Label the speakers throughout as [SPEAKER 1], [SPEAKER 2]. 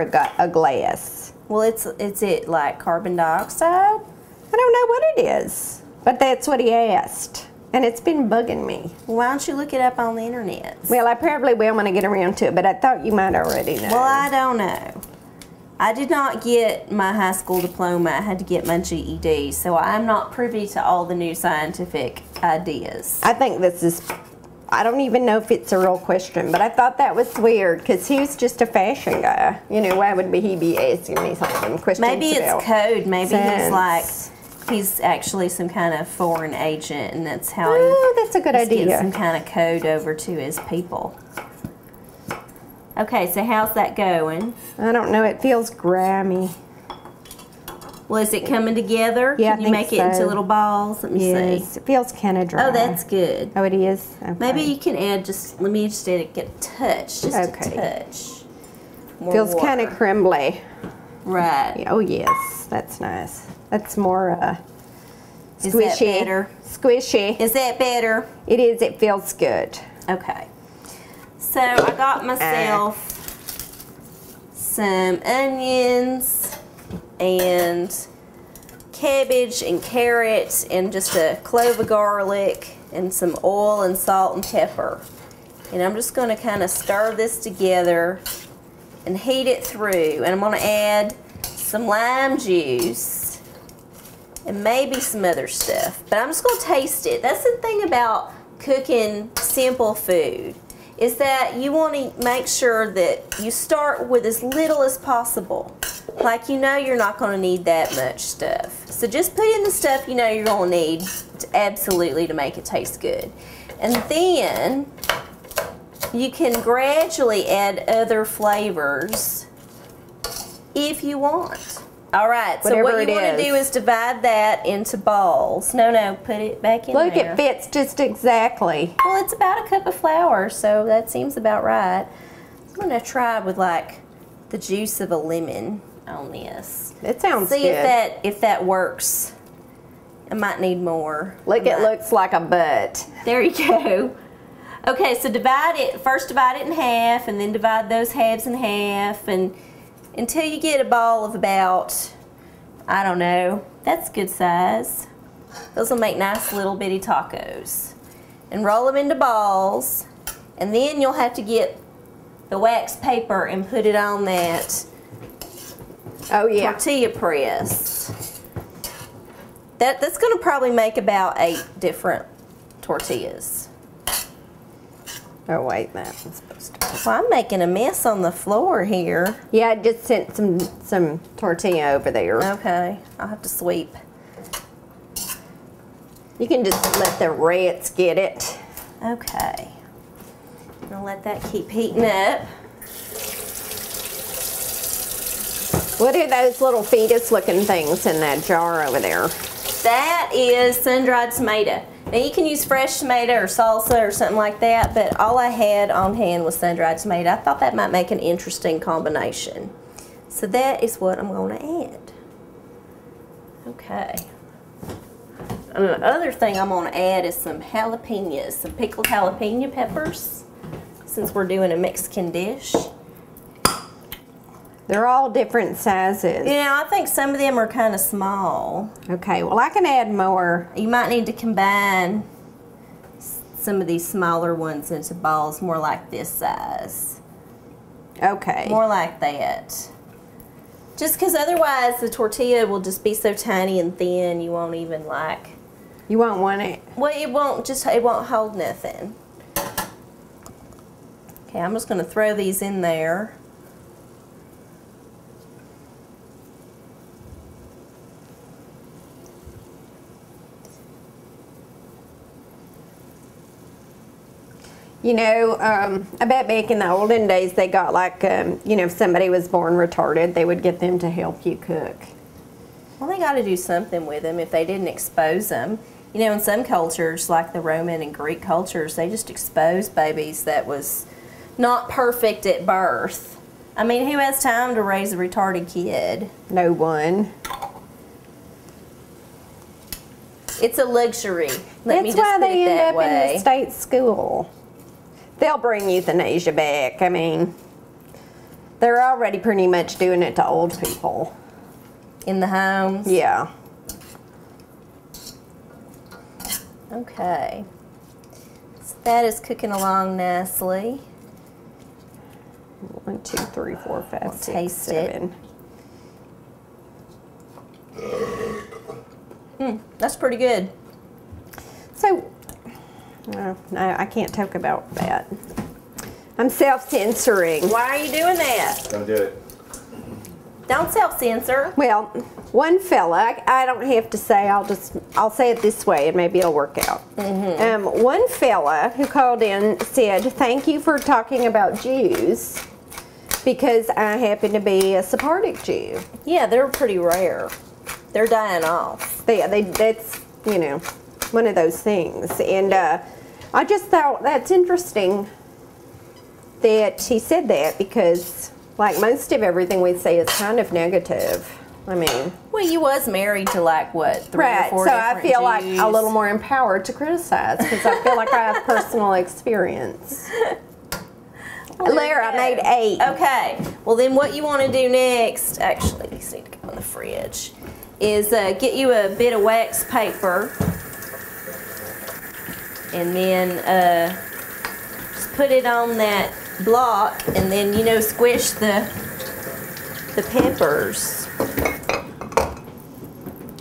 [SPEAKER 1] a glass.
[SPEAKER 2] Well, it's it like carbon dioxide?
[SPEAKER 1] I don't know what it is, but that's what he asked. And it's been bugging me.
[SPEAKER 2] Why don't you look it up on the internet?
[SPEAKER 1] Well, I probably will when I get around to it, but I thought you might already know.
[SPEAKER 2] Well, I don't know. I did not get my high school diploma. I had to get my GED, so I'm not privy to all the new scientific ideas.
[SPEAKER 1] I think this is, I don't even know if it's a real question, but I thought that was weird because he's just a fashion guy. You know, why would he be asking me something? Questions
[SPEAKER 2] Maybe it's code. Maybe
[SPEAKER 1] sense.
[SPEAKER 2] he's like, he's actually some kind of foreign agent, and that's how
[SPEAKER 1] that's a good idea.
[SPEAKER 2] Get some kind of code over to his people. Okay, so how's that going?
[SPEAKER 1] I don't know. It feels grimy.
[SPEAKER 2] Well, is it coming together?
[SPEAKER 1] Yeah,
[SPEAKER 2] Can you make it into little balls? Let me see.
[SPEAKER 1] It feels kind of dry.
[SPEAKER 2] Oh, that's good.
[SPEAKER 1] Oh, it is? Okay.
[SPEAKER 2] Maybe you can add just, let me just get a touch. Just a touch. More
[SPEAKER 1] feels
[SPEAKER 2] water.
[SPEAKER 1] kind of crumbly.
[SPEAKER 2] Right.
[SPEAKER 1] Oh, yes. That's nice. That's more squishy.
[SPEAKER 2] Is that better?
[SPEAKER 1] Squishy.
[SPEAKER 2] Is that better?
[SPEAKER 1] It is. It feels good.
[SPEAKER 2] Okay. So I got myself some onions and cabbage and carrots and just a clove of garlic and some oil and salt and pepper. And I'm just going to kind of stir this together and heat it through. And I'm going to add some lime juice and maybe some other stuff. But I'm just going to taste it. That's the thing about cooking simple food, is that you want to make sure that you start with as little as possible. Like, you know you're not going to need that much stuff. So just put in the stuff you know you're going to need absolutely to make it taste good. And then you can gradually add other flavors if you want. All right, so what you want to do is divide that into balls. No, put it back in there.
[SPEAKER 1] Look, it fits just exactly.
[SPEAKER 2] Well, it's about a cup of flour, so that seems about right. I'm going to try with like the juice of a lemon on this.
[SPEAKER 1] It sounds
[SPEAKER 2] good.
[SPEAKER 1] See
[SPEAKER 2] if that works. I might need more.
[SPEAKER 1] Look, it looks like a butt.
[SPEAKER 2] There you go. Okay, so first divide it in half, and then divide those halves in half, and until you get a ball of about, I don't know, that's good size. Those will make nice little bitty tacos. And roll them into balls, and then you'll have to get the wax paper and put it on that tortilla press. That's going to probably make about 8 different tortillas.
[SPEAKER 1] Oh wait, that's supposed to.
[SPEAKER 2] Well, I'm making a mess on the floor here.
[SPEAKER 1] Yeah, I just sent some tortilla over there.
[SPEAKER 2] Okay, I'll have to sweep.
[SPEAKER 1] You can just let the rats get it.
[SPEAKER 2] Okay. I'm gonna let that keep heating up.
[SPEAKER 1] What are those little fetus-looking things in that jar over there?
[SPEAKER 2] That is sun-dried tomato. Now you can use fresh tomato or salsa or something like that, but all I had on hand was sun-dried tomato. I thought that might make an interesting combination. So that is what I'm going to add. Okay. And the other thing I'm going to add is some jalapenos, some pickled jalapeno peppers, since we're doing a Mexican dish.
[SPEAKER 1] They're all different sizes.
[SPEAKER 2] You know, I think some of them are kind of small.
[SPEAKER 1] Okay, well I can add more.
[SPEAKER 2] You might need to combine some of these smaller ones into balls more like this size.
[SPEAKER 1] Okay.
[SPEAKER 2] More like that. Just because otherwise the tortilla will just be so tiny and thin you won't even like.
[SPEAKER 1] You won't want it.
[SPEAKER 2] Well, it won't hold nothing. Okay, I'm just going to throw these in there.
[SPEAKER 1] You know, I bet back in the olden days they got like, you know, if somebody was born retarded, they would get them to help you cook.
[SPEAKER 2] Well, they got to do something with them if they didn't expose them. You know, in some cultures, like the Roman and Greek cultures, they just exposed babies that was not perfect at birth. I mean, who has time to raise a retarded kid?
[SPEAKER 1] No one.
[SPEAKER 2] It's a luxury.
[SPEAKER 1] That's why they end up in the state school. They'll bring euthanasia back. I mean, They're already pretty much doing it to old people.
[SPEAKER 2] In the homes?
[SPEAKER 1] Yeah.
[SPEAKER 2] Okay. So that is cooking along nicely.
[SPEAKER 1] 1, 2, 3, 4, 5,
[SPEAKER 2] We'll
[SPEAKER 1] 6,
[SPEAKER 2] taste
[SPEAKER 1] 7.
[SPEAKER 2] That's pretty good.
[SPEAKER 1] So, no, I can't talk about that. I'm self-censoring.
[SPEAKER 2] Why are you doing that?
[SPEAKER 3] Don't do it.
[SPEAKER 2] Don't self-censor.
[SPEAKER 1] Well, one fella, I don't have to say, I'll say it this way and maybe it'll work out. One fella who called in said, thank you for talking about Jews because I happen to be a Sephardic Jew.
[SPEAKER 2] Yeah, they're pretty rare. They're dying off.
[SPEAKER 1] That's, you know, one of those things. And I just thought that's interesting that he said that because, like, most of everything we say is kind of negative. I mean,
[SPEAKER 2] Well, you was married to like what, 3 or
[SPEAKER 1] right.
[SPEAKER 2] 4
[SPEAKER 1] So I
[SPEAKER 2] different
[SPEAKER 1] feel like
[SPEAKER 2] Jews.
[SPEAKER 1] a little more empowered to criticize because I feel like I have personal experience. Lara, I made 8.
[SPEAKER 2] Okay. Well, then what you want to do next, actually, these need to go in the fridge, is get you a bit of wax paper and then just put it on that block and then, you know, squish the peppers.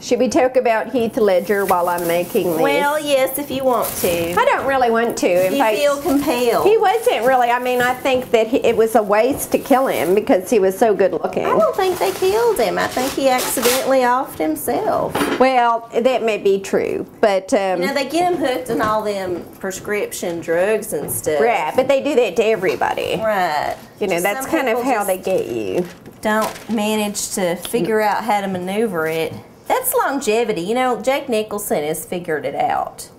[SPEAKER 1] Should we talk about Heath Ledger while I'm making these?
[SPEAKER 2] Well, yes, if you want to.
[SPEAKER 1] I don't really want to. In
[SPEAKER 2] You
[SPEAKER 1] fact,
[SPEAKER 2] feel compelled.
[SPEAKER 1] he wasn't really. I mean, I think that it was a waste to kill him because he was so good looking.
[SPEAKER 2] I don't think they killed him. I think he accidentally offed himself.
[SPEAKER 1] Well, that may be true, but
[SPEAKER 2] You know, they get him hooked on all them prescription drugs and stuff.
[SPEAKER 1] right. But they do that to everybody.
[SPEAKER 2] Right.
[SPEAKER 1] You know,
[SPEAKER 2] Just
[SPEAKER 1] that's
[SPEAKER 2] some
[SPEAKER 1] kind of
[SPEAKER 2] people
[SPEAKER 1] how they
[SPEAKER 2] just
[SPEAKER 1] get you.
[SPEAKER 2] don't manage to figure out how to maneuver it. That's longevity. You know, Jack Nicholson has figured it out.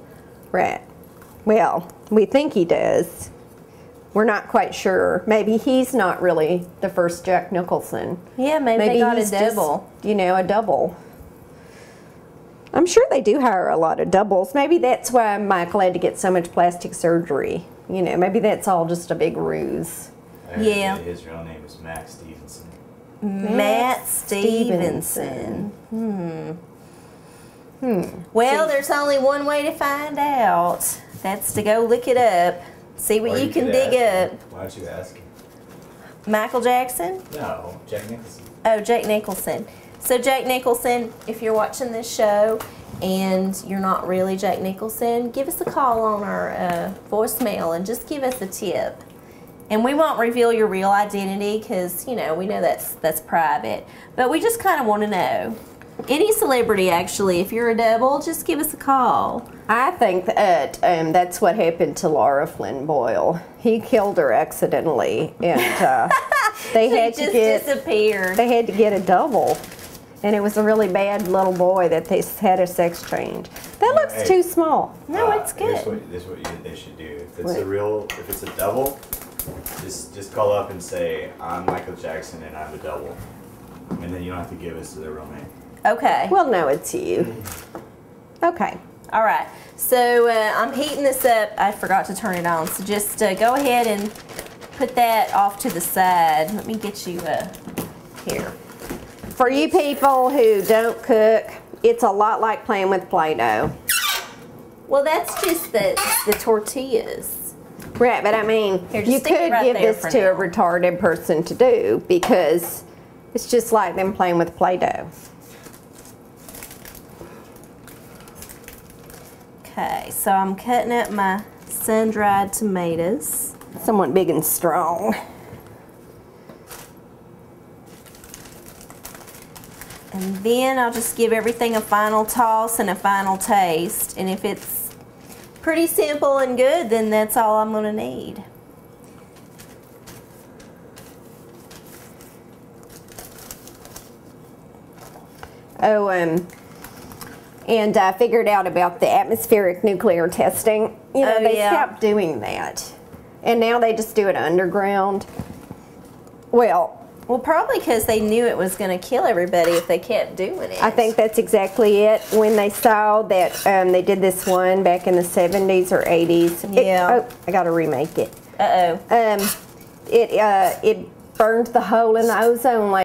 [SPEAKER 1] Right. Well, we think he does. We're not quite sure. Maybe he's not really the first Jack Nicholson.
[SPEAKER 2] Yeah, maybe they got a
[SPEAKER 1] he's just,
[SPEAKER 2] double.
[SPEAKER 1] you know, a double. I'm sure they do hire a lot of doubles. Maybe that's why Michael had to get so much plastic surgery. You know, maybe that's all just a big ruse.
[SPEAKER 2] Yeah.
[SPEAKER 3] His real name is Max Stevenson.
[SPEAKER 2] Matt Stevenson. Well, there's only one way to find out. That's to go look it up. See what
[SPEAKER 3] Or
[SPEAKER 2] you can
[SPEAKER 3] could
[SPEAKER 2] dig
[SPEAKER 3] ask
[SPEAKER 2] up.
[SPEAKER 3] him. Why don't you ask him?
[SPEAKER 2] Michael Jackson?
[SPEAKER 3] No, Jack Nicholson.
[SPEAKER 2] Oh, Jack Nicholson. So, Jack Nicholson, if you're watching this show and you're not really Jack Nicholson, give us a call on our voicemail and just give us a tip. And we won't reveal your real identity because, you know, we know that's private. But we just kind of want to know. Any celebrity, actually, if you're a double, just give us a call.
[SPEAKER 1] I think that that's what happened to Laura Flynn Boyle. He killed her accidentally, and they had
[SPEAKER 2] She
[SPEAKER 1] to
[SPEAKER 2] just disappeared.
[SPEAKER 1] They had to get a double, and it was a really bad little boy that they had a sex change. That looks
[SPEAKER 3] Hey.
[SPEAKER 1] too small.
[SPEAKER 2] No, it's good.
[SPEAKER 3] This is what they should do. If it's
[SPEAKER 1] What?
[SPEAKER 3] if it's a double, just call up and say I'm Michael Jackson and I'm a double, and then you don't have to give us their real name.
[SPEAKER 2] Okay.
[SPEAKER 1] Well, no, it's you. Okay.
[SPEAKER 2] All right. So I'm heating this up. I forgot to turn it on. So just go ahead and put that off to the side. Let me get you here.
[SPEAKER 1] For you people who don't cook, it's a lot like playing with Play-Doh.
[SPEAKER 2] Well, that's just the tortillas.
[SPEAKER 1] Right, but I mean,
[SPEAKER 2] Here, just
[SPEAKER 1] you
[SPEAKER 2] stick it
[SPEAKER 1] could
[SPEAKER 2] right
[SPEAKER 1] give
[SPEAKER 2] there
[SPEAKER 1] this
[SPEAKER 2] for
[SPEAKER 1] to a
[SPEAKER 2] now.
[SPEAKER 1] retarded person to do because it's just like them playing with Play-Doh.
[SPEAKER 2] Okay, so I'm cutting up my sun-dried tomatoes.
[SPEAKER 1] Somewhat big and strong.
[SPEAKER 2] And then I'll just give everything a final toss and a final taste. And if it's pretty simple and good, then that's all I'm going to need.
[SPEAKER 1] Oh, and I figured out about the atmospheric nuclear testing. You know,
[SPEAKER 2] Oh,
[SPEAKER 1] they
[SPEAKER 2] yeah.
[SPEAKER 1] stopped doing that. And now they just do it underground. Well,
[SPEAKER 2] Probably because they knew it was going to kill everybody if they kept doing it.
[SPEAKER 1] I think that's exactly it. When they saw that they did this one back in the 70s or 80s.
[SPEAKER 2] Yeah.
[SPEAKER 1] I got to remake it.
[SPEAKER 2] Uh-oh.
[SPEAKER 1] It burned the hole in the ozone layer.